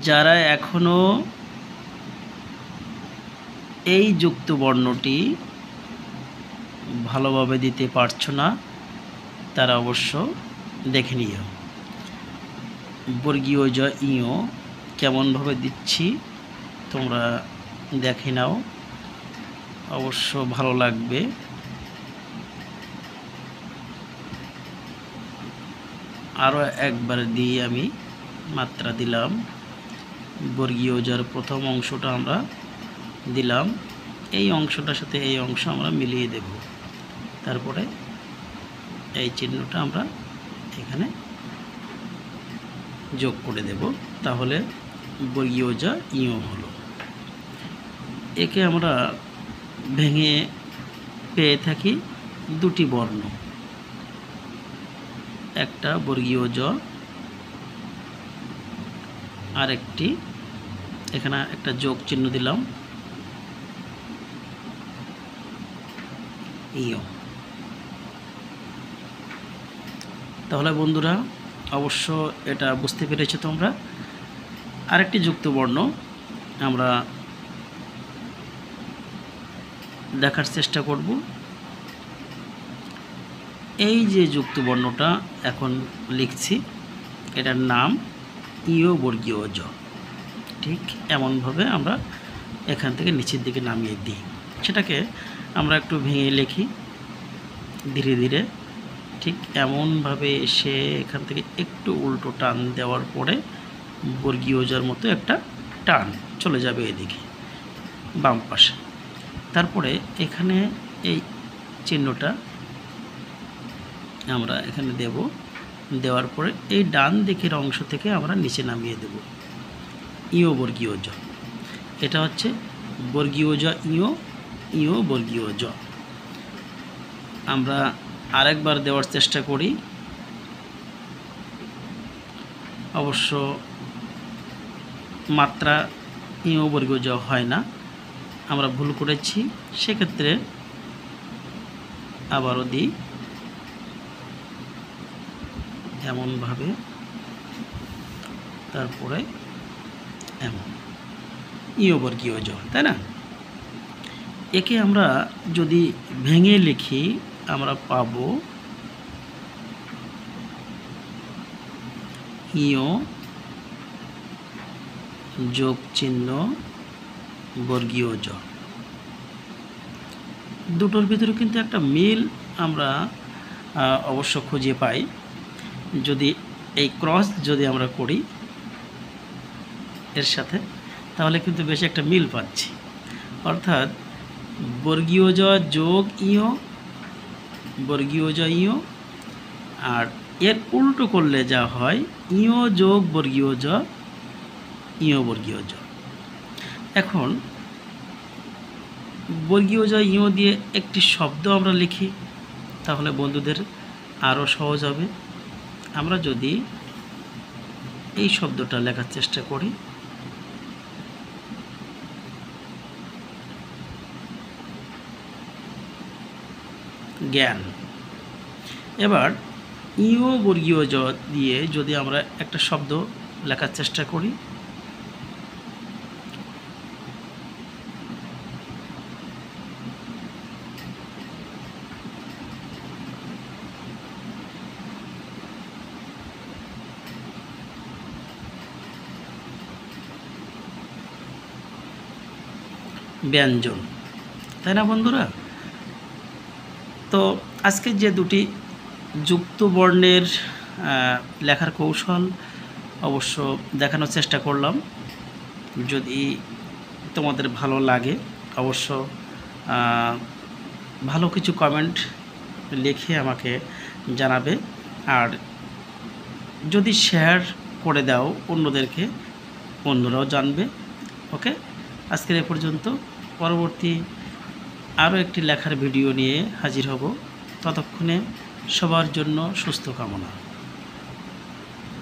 যারা এখনো এই যুক্ত বর্ণটি ভালোভাবে দিতে পারছো না তারা অবশ্য দেখে নিও। বর্গীয় জ ইও কেমনভাবে দিচ্ছি তোমরা দেখে নাও, অবশ্য ভালো লাগবে। আরও একবার দিয়ে আমি মাত্রা দিলাম। বর্গীয় জর প্রথম অংশটা আমরা দিলাম, এই অংশটার সাথে এই অংশ আমরা মিলিয়ে দেব। তারপরে এই চিহ্নটা আমরা এখানে যোগ করে দেব, তাহলে বর্গীয় যা ইও হলো। একে আমরা ভেঙে পেয়ে থাকি দুটি বর্ণ, একটা বর্গীয় জ, আর একটি এখানে একটা যোগ চিহ্ন দিলাম ইও। তাহলে বন্ধুরা অবশ্য এটা বুঝতে পেরেছো তোমরা। আরেকটি যুক্ত বর্ণ আমরা দেখার চেষ্টা করব। এই যে যুক্ত বর্ণটা এখন লিখছি এটার নাম ইও বর্গীয় জ। ঠিক এমনভাবে আমরা এখান থেকে নিচের দিকে নামিয়ে দিই। সেটাকে আমরা একটু ভেঙে লিখি ধীরে ধীরে। ঠিক এমনভাবে এসে এখান থেকে একটু উল্টো টান দেওয়ার পরে বর্গীয় জর মতো একটা টান চলে যাবে এদিকে বাম পাশে। তারপরে এখানে এই চিহ্নটা আমরা এখানে দেব, দেওয়ার পরে এই ডান দিকের অংশ থেকে আমরা নিচে নামিয়ে দেব ইও বর্গীয় জ। এটা হচ্ছে বর্গীয় জ ইও, ইও বর্গীয় জ। আমরা আরেকবার দেওয়ার চেষ্টা করি, অবশ্য মাত্রা ইও বর্গীয় জ হয় না, আমরা ভুল করেছি, সেক্ষেত্রে আবারও দিই এমনভাবে, তারপরে এমন ইও বর্গীয় জ, তাই না? একে আমরা যদি ভেঙে লিখি আমরা পাব ইও যোগ চিহ্ন বর্গীয় জ। দুটোর ভিতরে কিন্তু একটা মিল আমরা অবশ্য খুঁজে পাই। যদি এই ক্রস যদি আমরা করি এর সাথে, তাহলে কিন্তু বেশি একটা মিল পাচ্ছি। অর্থাৎ বর্গীয় জ যোগ ইও, বর্গীয় জ ইও, আর এর উল্টো করলে যা হয় ইও যোগ বর্গীয় জ, ইও বর্গীয় জ। এখন বর্গীয় জ ইও দিয়ে একটি শব্দ আমরা লিখি, তাহলে বন্ধুদের আরও সহজ হবে। আমরা যদি এই শব্দটা লেখার চেষ্টা করি, জ্ঞান। এবার ইও বর্গীয় জ দিয়ে যদি আমরা একটা শব্দ লেখার চেষ্টা করি, ব্যঞ্জন, তাই না বন্ধুরা? তো আজকে যে দুটি যুক্ত বর্ণের লেখার কৌশল অবশ্য দেখানোর চেষ্টা করলাম। যদি তোমাদের ভালো লাগে অবশ্য ভালো কিছু কমেন্ট লিখে আমাকে জানাবে, আর যদি শেয়ার করে দাও অন্যদেরকে, অন্যরাও জানবে। ওকে, আজকের এ পর্যন্ত। পরবর্তী আরও একটি লেখার ভিডিও নিয়ে হাজির হব। ততক্ষণে সবার জন্য সুস্থ কামনা।